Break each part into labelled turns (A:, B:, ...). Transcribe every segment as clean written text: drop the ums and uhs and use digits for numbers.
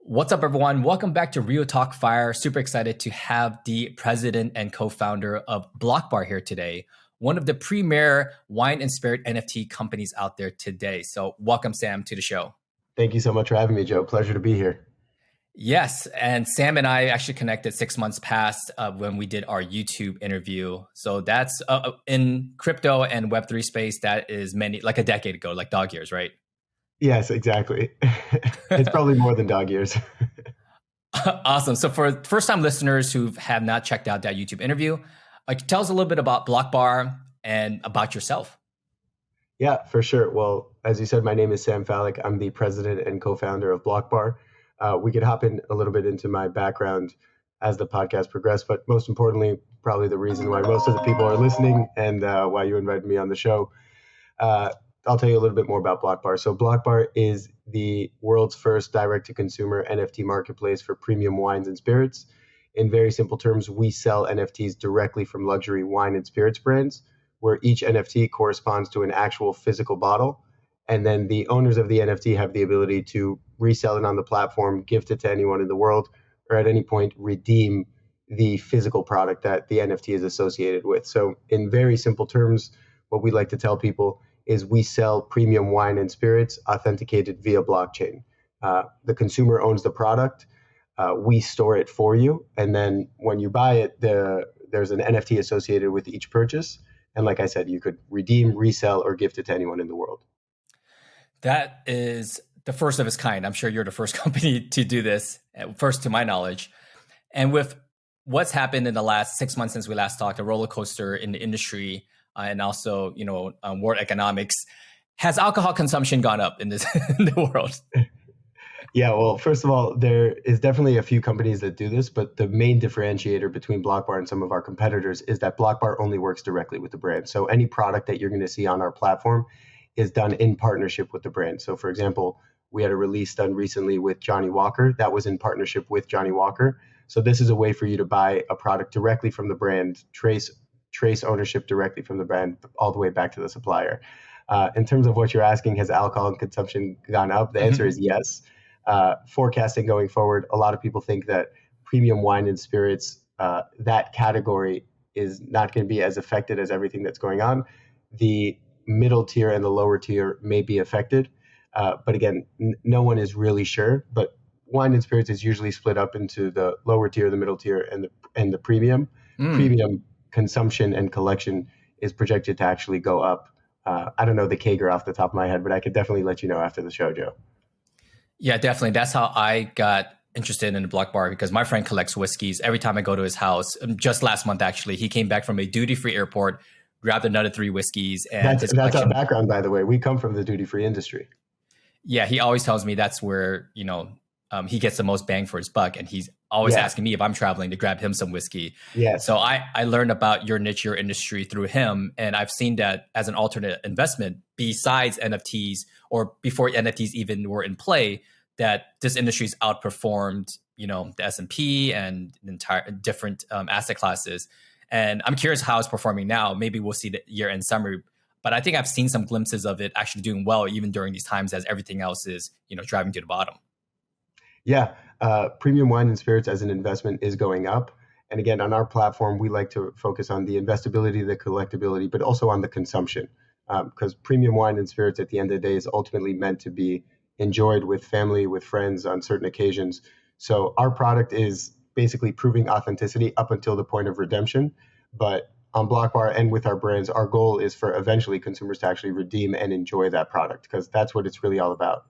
A: What's up, everyone? Welcome back to Real Talk Fire. Super excited to have the president and co-founder of BlockBar here today, one of the premier wine and spirit NFT companies out there today. So welcome, Sam, to the show.
B: Thank you so much for having me, Joe. Pleasure to be here.
A: Yes, and Sam and I actually connected 6 months past when we did our YouTube interview. So that's in crypto and Web3 space, that is like a decade ago, like dog years, right?
B: Yes, exactly. It's probably more than dog years.
A: Awesome. So for first-time listeners who have not checked out that YouTube interview, tell us a little bit about BlockBar and about yourself.
B: Yeah, for sure. Well, as you said, my name is Sam Falic. I'm the president and co-founder of BlockBar. We could hop in a little bit into my background as the podcast progressed, but most importantly, probably the reason why most of the people are listening and why you invited me on the show. I'll tell you a little bit more about BlockBar. So BlockBar is the world's first direct-to-consumer NFT marketplace for premium wines and spirits. In very simple terms, we sell NFTs directly from luxury wine and spirits brands, where each NFT corresponds to an actual physical bottle. And then the owners of the NFT have the ability to resell it on the platform, gift it to anyone in the world, or at any point redeem the physical product that the NFT is associated with. So in very simple terms, what we like to tell people is we sell premium wine and spirits authenticated via blockchain. The consumer owns the product. We store it for you. And then when you buy it, there's an NFT associated with each purchase. And like I said, you could redeem, resell, or gift it to anyone in the world.
A: That is the first of its kind. I'm sure you're the first company to do this, first to my knowledge. And with what's happened in the last 6 months since we last talked, a roller coaster in the industry, and also, world economics, has alcohol consumption gone up in the world?
B: Yeah, well, first of all, there is definitely a few companies that do this, but the main differentiator between BlockBar and some of our competitors is that BlockBar only works directly with the brand. So any product that you're going to see on our platform is done in partnership with the brand. So for example, we had a release done recently with Johnny Walker that was in partnership with Johnny Walker. So this is a way for you to buy a product directly from the brand, trace ownership directly from the brand all the way back to the supplier. In terms of what you're asking, has alcohol consumption gone up? The answer is yes. Forecasting going forward, a lot of people think that premium wine and spirits, that category is not going to be as affected as everything that's going on. The middle tier and the lower tier may be affected. But again, no one is really sure. But wine and spirits is usually split up into the lower tier, the middle tier, and the premium. Premium consumption and collection is projected to actually go up. I don't know the CAGR off the top of my head, but I could definitely let you know after the show, Joe.
A: Yeah, definitely. That's how I got interested in the BlockBar, because my friend collects whiskeys. Every time I go to his house, just last month, actually, he came back from a duty-free airport, grabbed another 3 whiskeys. And
B: that's our background, by the way. We come from the duty-free industry.
A: Yeah, he always tells me that's where, he gets the most bang for his buck. And he's always asking me if I'm traveling to grab him some whiskey.
B: Yes.
A: So I learned about your niche, your industry through him. And I've seen that as an alternate investment besides NFTs, or before NFTs even were in play, that this industry's outperformed, the S&P and entire different asset classes. And I'm curious how it's performing now. Maybe we'll see the year-end summary. But I think I've seen some glimpses of it actually doing well, even during these times as everything else is, driving to the bottom.
B: Yeah, premium wine and spirits as an investment is going up. And again, on our platform, we like to focus on the investability, the collectability, but also on the consumption. Because premium wine and spirits at the end of the day is ultimately meant to be enjoyed with family, with friends on certain occasions. So our product is basically proving authenticity up until the point of redemption. But on BlockBar and with our brands, our goal is for eventually consumers to actually redeem and enjoy that product, because that's what it's really all about.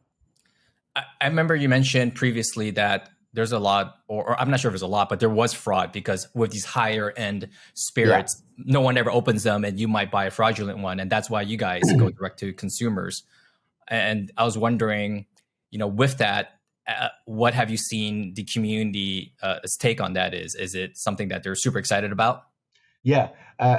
A: I remember you mentioned previously that there's a lot, or I'm not sure if there's a lot, but there was fraud, because with these higher end spirits, no one ever opens them and you might buy a fraudulent one. And that's why you guys go direct to consumers. And I was wondering, with that, what have you seen the community's take on that is? Is it something that they're super excited about?
B: Yeah.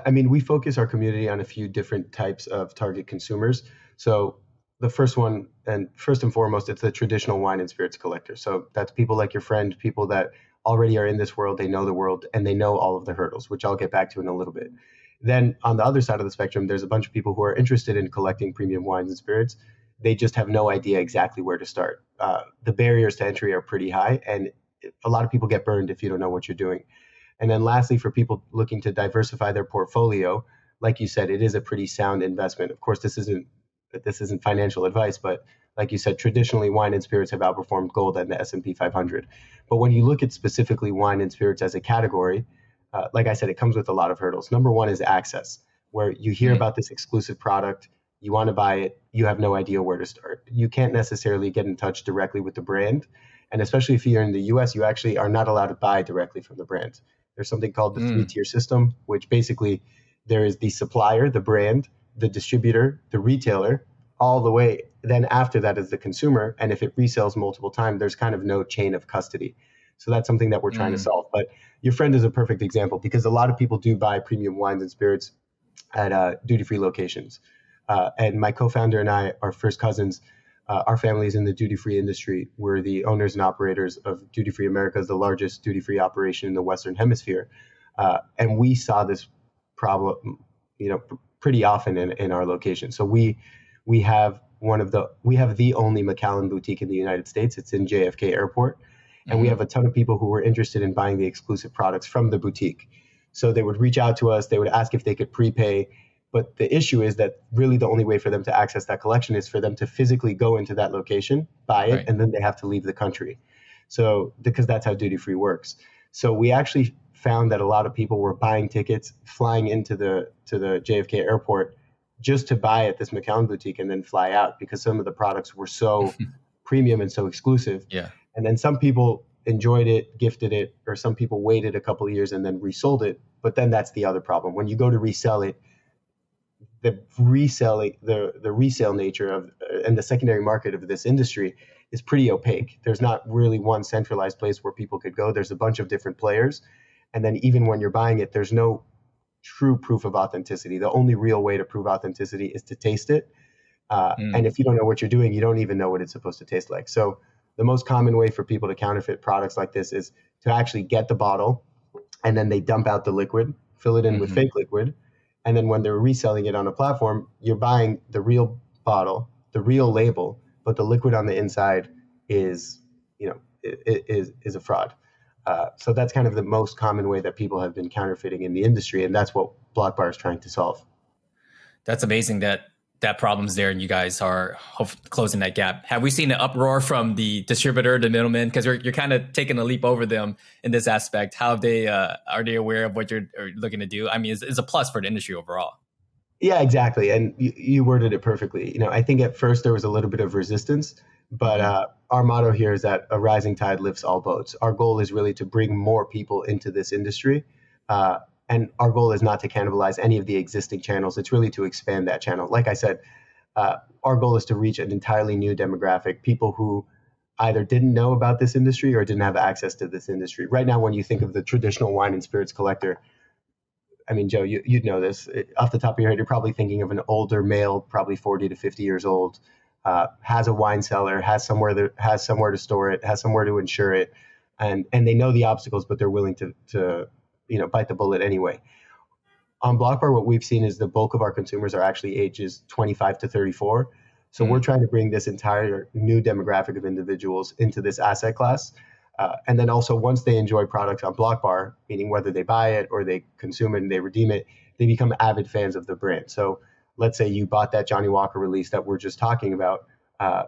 B: We focus our community on a few different types of target consumers. So the first one, and first and foremost, it's the traditional wine and spirits collector. So that's people like your friend, people that already are in this world, they know the world, and they know all of the hurdles, which I'll get back to in a little bit. Then on the other side of the spectrum, there's a bunch of people who are interested in collecting premium wines and spirits. they just have no idea exactly where to start. The barriers to entry are pretty high, and a lot of people get burned if you don't know what you're doing. And then lastly, for people looking to diversify their portfolio, like you said, it is a pretty sound investment. Of course, this isn't financial advice, but like you said, traditionally wine and spirits have outperformed gold and the S&P 500. But when you look at specifically wine and spirits as a category, like I said, it comes with a lot of hurdles. Number one is access, where you hear about this exclusive product, you want to buy it, you have no idea where to start. You can't necessarily get in touch directly with the brand. And especially if you're in the US, you actually are not allowed to buy directly from the brand. There's something called the three-tier system, which basically there is the supplier, the brand, the distributor, the retailer, all the way. Then after that is the consumer. And if it resells multiple times, there's kind of no chain of custody. So that's something that we're trying to solve. But your friend is a perfect example because a lot of people do buy premium wines and spirits at duty-free locations. And my co-founder and I are first cousins. Our family is in the duty-free industry. We're the owners and operators of Duty Free America, the largest duty-free operation in the Western Hemisphere. And we saw this problem, pretty often in our location. So we have the only Macallan boutique in the United States. It's in JFK Airport. And we have a ton of people who were interested in buying the exclusive products from the boutique. So they would reach out to us. They would ask if they could prepay. But the issue is that really the only way for them to access that collection is for them to physically go into that location, buy it, and then they have to leave the country. So because that's how duty free works. So we actually found that a lot of people were buying tickets, flying into the JFK airport just to buy at this Macallan boutique and then fly out because some of the products were so premium and so exclusive.
A: Yeah.
B: And then some people enjoyed it, gifted it, or some people waited a couple of years and then resold it. But then that's the other problem. When you go to resell it, the resale nature of and the secondary market of this industry is pretty opaque. There's not really one centralized place where people could go. There's a bunch of different players. And then even when you're buying it, there's no true proof of authenticity. The only real way to prove authenticity is to taste it. And if you don't know what you're doing, you don't even know what it's supposed to taste like. So the most common way for people to counterfeit products like this is to actually get the bottle and then they dump out the liquid, fill it in with fake liquid. And then when they're reselling it on a platform, you're buying the real bottle, the real label, but the liquid on the inside is a fraud. So that's kind of the most common way that people have been counterfeiting in the industry. And that's what BlockBar is trying to solve.
A: That's amazing that problem's there and you guys are closing that gap. Have we seen an uproar from the distributor, the middleman? Because you're kind of taking a leap over them in this aspect. How have they are they aware of what you're looking to do? I mean, it's a plus for the industry overall.
B: Yeah, exactly. And you worded it perfectly. I think at first there was a little bit of resistance, but our motto here is that a rising tide lifts all boats. Our goal is really to bring more people into this industry. And our goal is not to cannibalize any of the existing channels. It's really to expand that channel. Like I said, our goal is to reach an entirely new demographic, people who either didn't know about this industry or didn't have access to this industry. Right now, when you think of the traditional wine and spirits collector, I mean, Joe, you'd know this. Off the top of your head, you're probably thinking of an older male, probably 40 to 50 years old, has a wine cellar, has somewhere to store it, has somewhere to insure it, and they know the obstacles, but they're willing to bite the bullet anyway. On BlockBar, what we've seen is the bulk of our consumers are actually ages 25 to 34. So we're trying to bring this entire new demographic of individuals into this asset class. And then also once they enjoy products on BlockBar, meaning whether they buy it or they consume it and they redeem it, they become avid fans of the brand. So let's say you bought that Johnny Walker release that we're just talking about,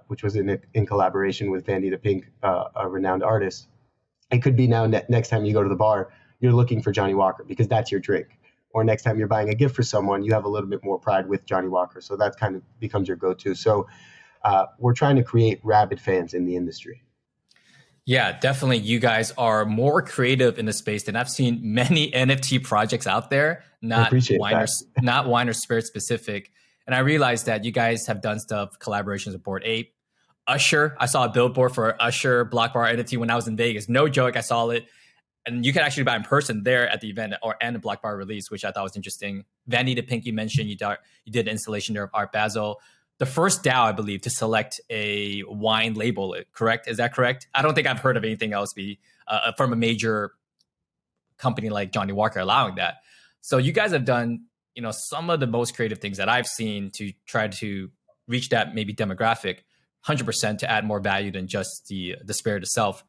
B: which was in collaboration with Vandy the Pink, a renowned artist. It could be now next time you go to the bar, you're looking for Johnny Walker because that's your drink. Or next time you're buying a gift for someone, you have a little bit more pride with Johnny Walker. So that kind of becomes your go-to. So we're trying to create rabid fans in the industry.
A: Yeah, definitely. You guys are more creative in the space than I've seen many NFT projects out there, not wine or spirit specific. And I realized that you guys have done stuff, collaborations with Bored Ape, Usher. I saw a billboard for Usher BlockBar NFT when I was in Vegas. No joke, I saw it. And you can actually buy in person there at the event and the BlockBar release, which I thought was interesting. Vandy the Pink, you mentioned, you did an installation there of Art Basel. The first DAO, I believe, to select a wine label, correct? Is that correct? I don't think I've heard of anything else from a major company like Johnny Walker allowing that. So you guys have done, some of the most creative things that I've seen to try to reach that maybe demographic 100% to add more value than just the spirit itself.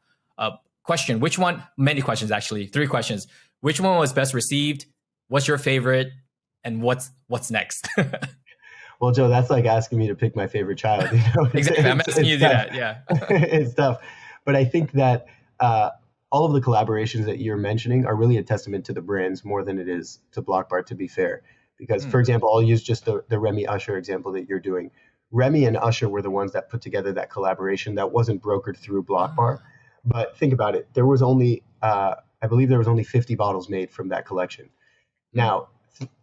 A: Question, which one, many questions actually, 3 questions. Which one was best received? What's your favorite? And what's next?
B: Well, Joe, that's like asking me to pick my favorite child.
A: Exactly. I'm asking you to do that. Yeah.
B: It's tough. But I think that all of the collaborations that you're mentioning are really a testament to the brands more than it is to BlockBar, to be fair. Because, for example, I'll use just the Remy Usher example that you're doing. Remy and Usher were the ones that put together that collaboration that wasn't brokered through BlockBar. But think about it. There was only, I believe there was only 50 bottles made from that collection. Now,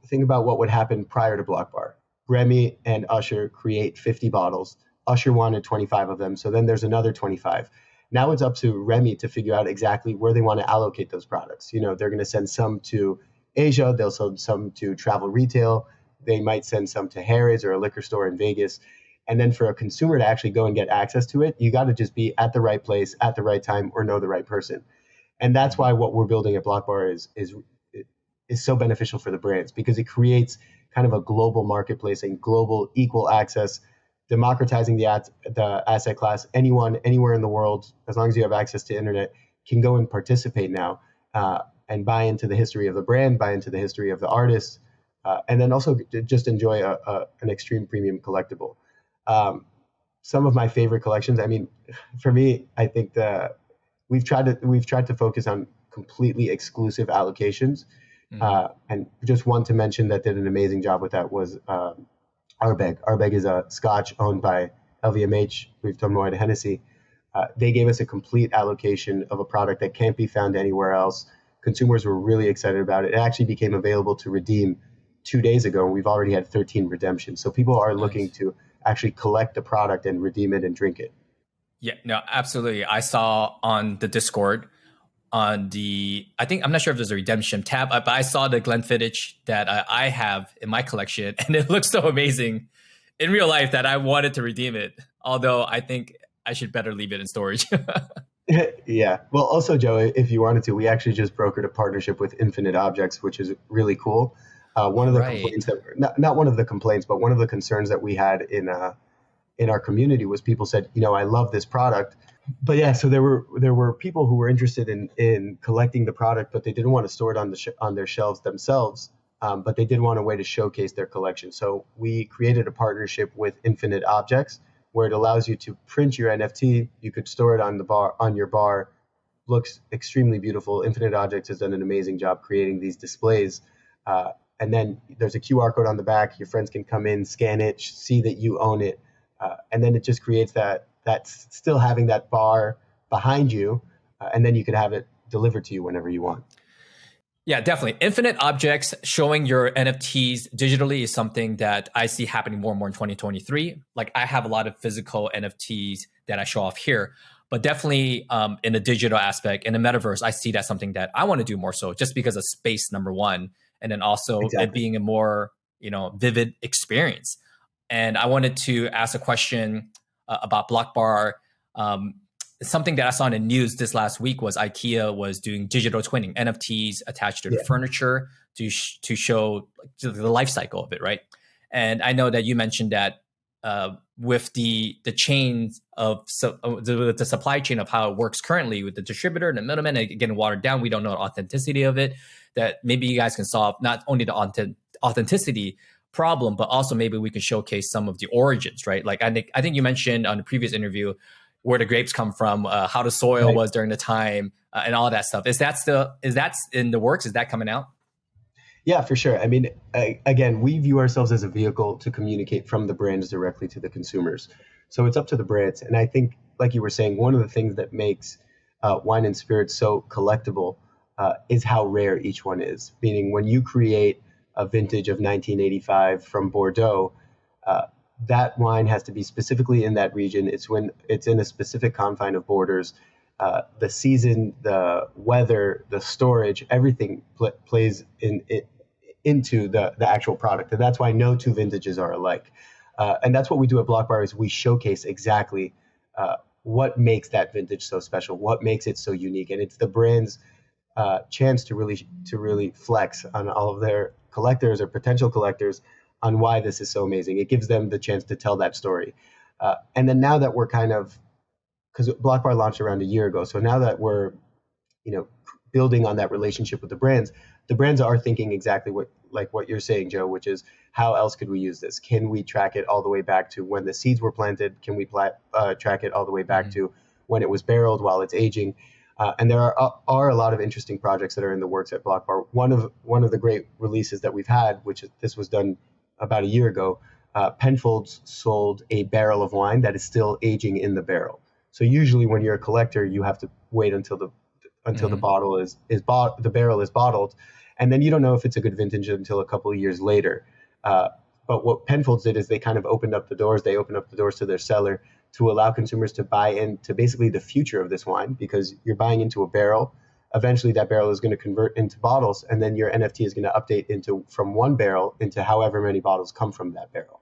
B: think about what would happen prior to BlockBar. Remy and Usher create 50 bottles. Usher wanted 25 of them, so then there's another 25. Now it's up to Remy to figure out exactly where they want to allocate those products. They're going to send some to Asia, they'll send some to travel retail, they might send some to Harrods or a liquor store in Vegas. And then for a consumer to actually go and get access to it, you got to just be at the right place at the right time or know the right person. And that's why what we're building at BlockBar is so beneficial for the brands, because it creates kind of a global marketplace and global equal access, democratizing the asset class. Anyone, anywhere in the world, as long as you have access to internet, can go and participate now and buy into the history of the brand, buy into the history of the artist, and then also just enjoy an extreme premium collectible. Some of my favorite collections, I mean, for me, I think we've tried to focus on completely exclusive allocations. And just one to mention that did an amazing job with that was Ardbeg. Ardbeg is a Scotch owned by LVMH. We've done more at Hennessy. They gave us a complete allocation of a product that can't be found anywhere else. Consumers were really excited about it. It actually became available to redeem 2 days ago, and we've already had 13 redemptions. So people are looking to actually collect the product and redeem it and drink it.
A: Yeah, no, absolutely. I saw on the Discord, I'm not sure if there's a redemption tab, but I saw the Glenfiddich that I have in my collection, and it looks so amazing in real life that I wanted to redeem it. Although I think I should better leave it in storage.
B: Yeah. Well, also, Joe, if you wanted to, we actually just brokered a partnership with Infinite Objects, which is really cool. One of the complaints not one of the complaints, but one of the concerns that we had in our community was people said, I love this product. But yeah, so there were people who were interested in collecting the product, but they didn't want to store it on their shelves themselves. But they did want a way to showcase their collection. So we created a partnership with Infinite Objects, where it allows you to print your NFT. You could store it on your bar. Looks extremely beautiful. Infinite Objects has done an amazing job creating these displays. And then there's a QR code on the back. Your friends can come in, scan it, see that you own it, and then it just creates that's still having that bar behind you, and then you could have it delivered to you whenever you want.
A: Yeah, definitely. Infinite Objects showing your NFTs digitally is something that I see happening more and more in 2023. Like, I have a lot of physical NFTs that I show off here, but definitely in the digital aspect, in the metaverse, I see that's something that I want to do more so, just because of space, number one, and then also it being a more vivid experience. And I wanted to ask a question about BlockBar. Something that I saw in the news this last week was IKEA was doing digital twinning, NFTs attached to the furniture to show the life cycle of it, right? And I know that you mentioned that with the chains of the supply chain of how it works currently with the distributor and the middleman getting watered down, we don't know the authenticity of it. That maybe you guys can solve not only the authenticity problem, but also maybe we can showcase some of the origins, right? Like I think you mentioned on the previous interview where the grapes come from, how the soil was during the time, and all that stuff. Is that in the works? Is that coming out?
B: Yeah, for sure. I mean, again, we view ourselves as a vehicle to communicate from the brands directly to the consumers. So it's up to the brands. And I think, like you were saying, one of the things that makes wine and spirits so collectible is how rare each one is. Meaning, when you create a vintage of 1985 from Bordeaux, that wine has to be specifically in that region. It's when it's in a specific confine of borders. The season, the weather, the storage, everything plays into the actual product. And that's why no two vintages are alike. And that's what we do at BlockBar is we showcase exactly what makes that vintage so special, what makes it so unique. And it's the brand's chance to really flex on all of their collectors or potential collectors why this is so amazing. It gives them the chance to tell that story. And then now that we're kind of, because BlockBar launched around a year ago, so now that we're, building on that relationship with the brands are thinking exactly what you're saying, Joe, which is, how else could we use this? Can we track it all the way back to when the seeds were planted? Can we track it all the way back to when it was barreled while it's aging? And there are a lot of interesting projects that are in the works at BlockBar. One of the great releases that we've had, this was done about a year ago, Penfolds sold a barrel of wine that is still aging in the barrel. So usually when you're a collector, you have to wait until the the barrel is bottled, and then you don't know if it's a good vintage until a couple of years later. But what Penfolds did is they kind of opened up the doors. They opened up the doors to their cellar to allow consumers to buy into basically the future of this wine, because you're buying into a barrel. Eventually, that barrel is going to convert into bottles, and then your NFT is going to update from one barrel into however many bottles come from that barrel.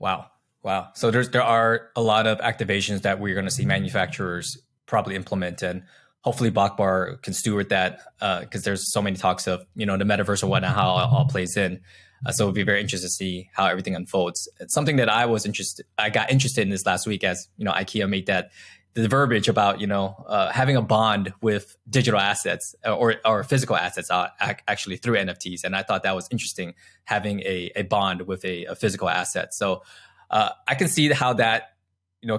A: Wow. So there are a lot of activations that we're going to see manufacturers probably implement, and hopefully BlockBar can steward that, because there's so many talks of, the metaverse and whatnot, how it all plays in. So it'll be very interesting to see how everything unfolds. It's something that I got interested in this last week, as, IKEA made the verbiage about, having a bond with digital assets or physical assets actually through NFTs. And I thought that was interesting, having a bond with a physical asset. So I can see how that,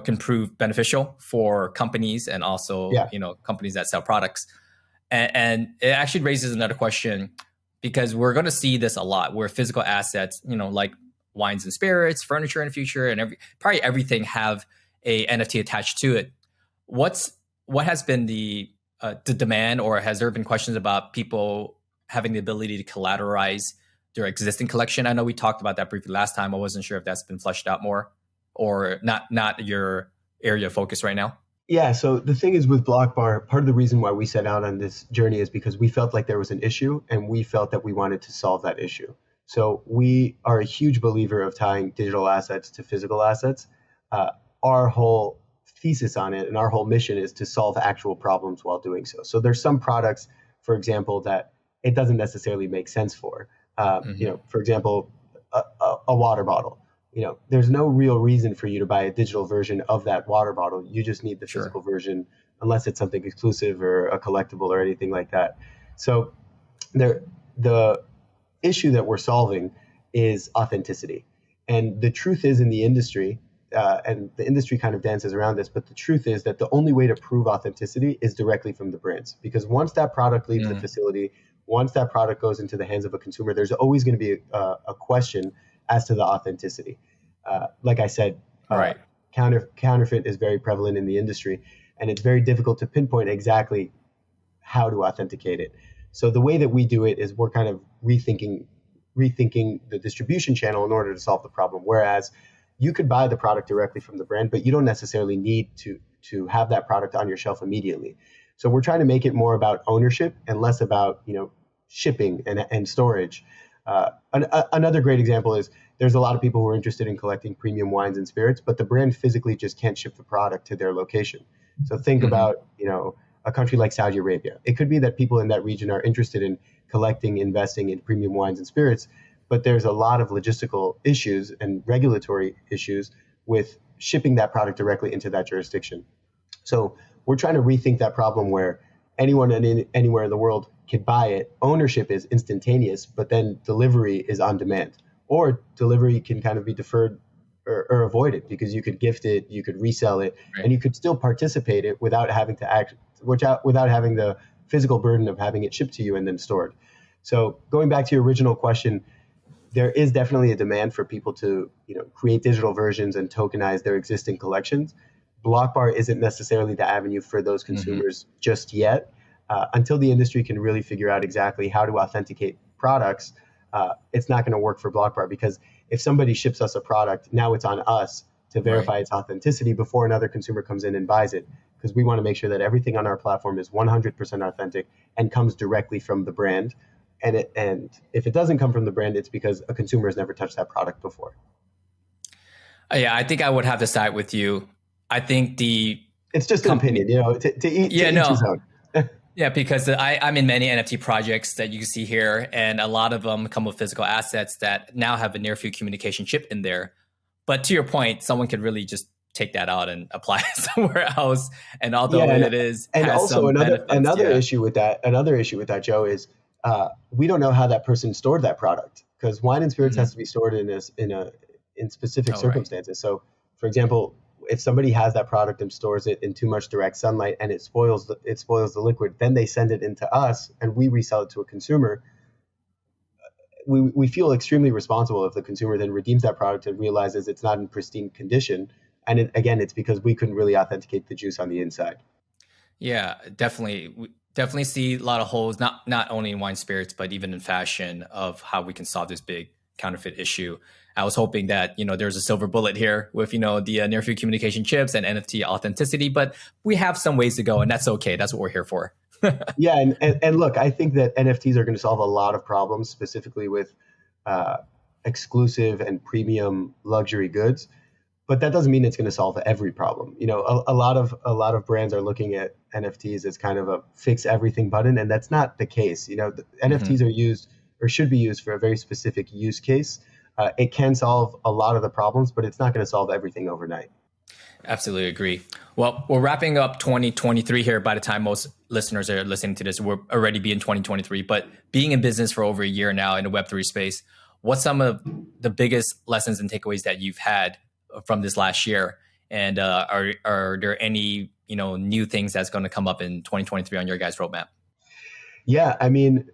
A: can prove beneficial for companies, and also, companies that sell products. And it actually raises another question, because we're going to see this a lot, where physical assets, like wines and spirits, furniture in the future, and probably everything have a NFT attached to it. What has been the demand, or has there been questions about people having the ability to collateralize their existing collection? I know we talked about that briefly last time. I wasn't sure if that's been fleshed out more, or not your area of focus right now.
B: Yeah, so the thing is with BlockBar, part of the reason why we set out on this journey is because we felt like there was an issue, and we felt that we wanted to solve that issue. So we are a huge believer of tying digital assets to physical assets. Our whole thesis on it and our whole mission is to solve actual problems while doing so. So there's some products, for example, that it doesn't necessarily make sense for. For example, a water bottle. There's no real reason for you to buy a digital version of that water bottle. You just need the physical version, unless it's something exclusive or a collectible or anything like that. So the issue that we're solving is authenticity. And the truth is, in the industry, and the industry kind of dances around this, but the truth is that the only way to prove authenticity is directly from the brands. Because once that product leaves the facility, once that product goes into the hands of a consumer, there's always going to be a question as to the authenticity. Like I said, counterfeit is very prevalent in the industry, and it's very difficult to pinpoint exactly how to authenticate it. So the way that we do it is we're kind of rethinking the distribution channel in order to solve the problem. Whereas you could buy the product directly from the brand, but you don't necessarily need to have that product on your shelf immediately. So we're trying to make it more about ownership and less about shipping and storage. Another great example is there's a lot of people who are interested in collecting premium wines and spirits, but the brand physically just can't ship the product to their location. So think about a country like Saudi Arabia. It could be that people in that region are interested in collecting, investing in premium wines and spirits, but there's a lot of logistical issues and regulatory issues with shipping that product directly into that jurisdiction. So we're trying to rethink that problem where anyone anywhere in the world can buy it. Ownership is instantaneous, but then delivery is on demand. Or delivery can kind of be deferred or avoided, because you could gift it, you could resell it, and you could still participate it without having to without having the physical burden of having it shipped to you and then stored. So going back to your original question, there is definitely a demand for people to create digital versions and tokenize their existing collections. BlockBar isn't necessarily the avenue for those consumers just yet. Until the industry can really figure out exactly how to authenticate products, it's not going to work for BlockBar, because if somebody ships us a product, now it's on us to verify its authenticity before another consumer comes in and buys it, because we want to make sure that everything on our platform is 100% authentic and comes directly from the brand. And if it doesn't come from the brand, it's because a consumer has never touched that product before.
A: Yeah, I think I would have to side with you. I think
B: it's just an opinion, to each his own.
A: Yeah, because I'm in many NFT projects that you can see here, and a lot of them come with physical assets that now have a near-field communication chip in there. But to your point, someone could really just take that out and apply it somewhere else. And
B: Yeah,
A: although it is
B: and
A: has
B: also
A: some benefits,
B: another
A: yeah.
B: issue with that, Joe, is we don't know how that person stored that product, because wine and spirits has to be stored in specific
A: Oh, right.
B: circumstances. So, for example, if somebody has that product and stores it in too much direct sunlight and it spoils the liquid, then they send it into us and we resell it to a consumer. We feel extremely responsible if the consumer then redeems that product and realizes it's not in pristine condition. And again, it's because we couldn't really authenticate the juice on the inside.
A: Yeah, definitely. We definitely see a lot of holes, not only in wine spirits, but even in fashion, of how we can solve this big counterfeit issue. I was hoping that there's a silver bullet here with the near field communication chips and NFT authenticity, but we have some ways to go, and that's okay. That's what we're here for.
B: Yeah, and look, I think that NFTs are going to solve a lot of problems, specifically with exclusive and premium luxury goods. But that doesn't mean it's going to solve every problem. A lot of brands are looking at NFTs as kind of a fix everything button, and that's not the case. The NFTs are used or should be used for a very specific use case. It can solve a lot of the problems, but it's not going to solve everything overnight.
A: Absolutely agree. Well, we're wrapping up 2023 here. By the time most listeners are listening to this, we'll already be in 2023. But being in business for over a year now in the Web3 space, what's some of the biggest lessons and takeaways that you've had from this last year? And are there any new things that's going to come up in 2023 on your guys' roadmap?
B: Yeah, I mean,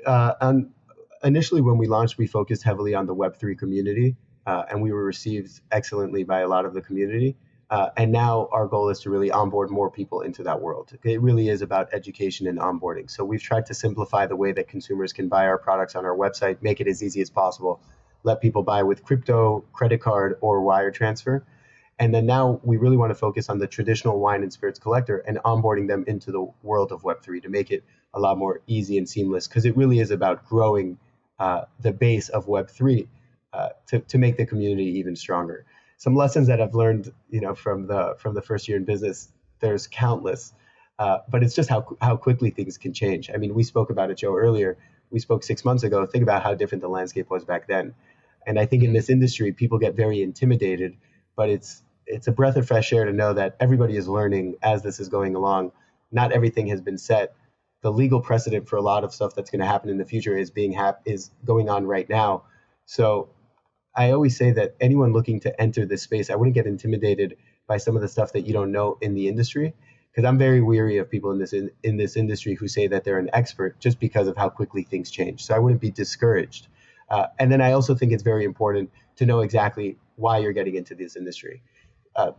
B: initially when we launched, we focused heavily on the Web3 community, and we were received excellently by a lot of the community. And now our goal is to really onboard more people into that world. It really is about education and onboarding. So we've tried to simplify the way that consumers can buy our products on our website, make it as easy as possible, let people buy with crypto, credit card, or wire transfer. And then now we really want to focus on the traditional wine and spirits collector and onboarding them into the world of Web3 to make it a lot more easy and seamless, because it really is about growing the base of Web3 to make the community even stronger. Some lessons that I've learned, from the first year in business, there's countless, but it's just how quickly things can change. I mean, we spoke about it, Joe, earlier. We spoke 6 months ago. Think about how different the landscape was back then. And I think in this industry, people get very intimidated, but it's a breath of fresh air to know that everybody is learning as this is going along. Not everything has been set. The legal precedent for a lot of stuff that's going to happen in the future is going on right now. So I always say that anyone looking to enter this space, I wouldn't get intimidated by some of the stuff that you don't know in the industry, because I'm very weary of people in this industry who say that they're an expert just because of how quickly things change. So I wouldn't be discouraged. And then I also think it's very important to know exactly why you're getting into this industry.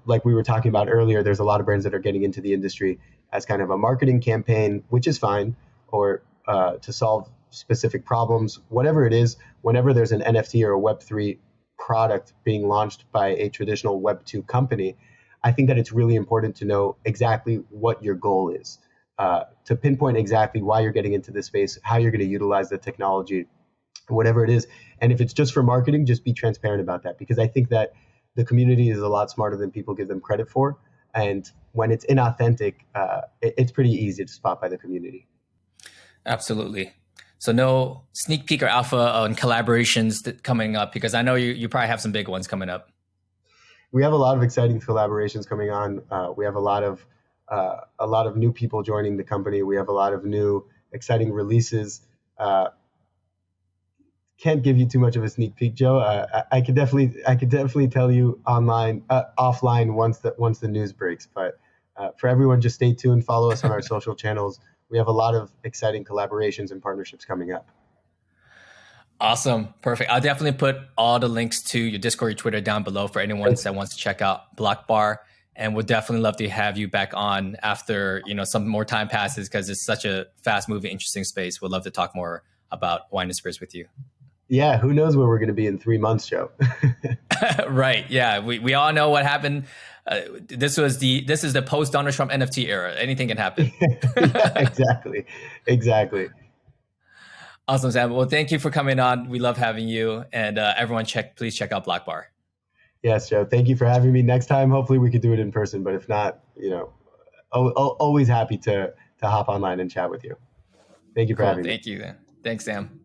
B: Like we were talking about earlier, there's a lot of brands that are getting into the industry as kind of a marketing campaign, which is fine, or to solve specific problems, whatever it is. Whenever there's an NFT or a Web3 product being launched by a traditional Web2 company, I think that it's really important to know exactly what your goal is, to pinpoint exactly why you're getting into this space, how you're going to utilize the technology, whatever it is. And if it's just for marketing, just be transparent about that, because I think that the community is a lot smarter than people give them credit for. And when it's inauthentic, it's pretty easy to spot by the community.
A: Absolutely. So no sneak peek or alpha on collaborations coming up, because I know you probably have some big ones coming up.
B: We have a lot of exciting collaborations coming on. We have a lot of new people joining the company. We have a lot of new exciting releases. Can't give you too much of a sneak peek, Joe. I could definitely tell you offline once the news breaks. But for everyone, just stay tuned. Follow us on our social channels. We have a lot of exciting collaborations and partnerships coming up.
A: Awesome. Perfect. I'll definitely put all the links to your Discord, your Twitter down below for anyone that wants to check out BlockBar. And we'd definitely love to have you back on after, some more time passes, because it's such a fast moving, interesting space. We'd love to talk more about wine and spirits with you.
B: Yeah. Who knows where we're going to be in 3 months, Joe?
A: Right. Yeah. We all know what happened. This is the post Donald Trump NFT era. Anything can happen.
B: Yeah, exactly.
A: Awesome, Sam. Well, thank you for coming on. We love having you. And everyone, please check out BlockBar.
B: Yes, Joe. Thank you for having me. Next time, hopefully we could do it in person. But if not, always happy to hop online and chat with you. Thank you for
A: Cool.
B: having me.
A: Thank you. Thanks, Sam.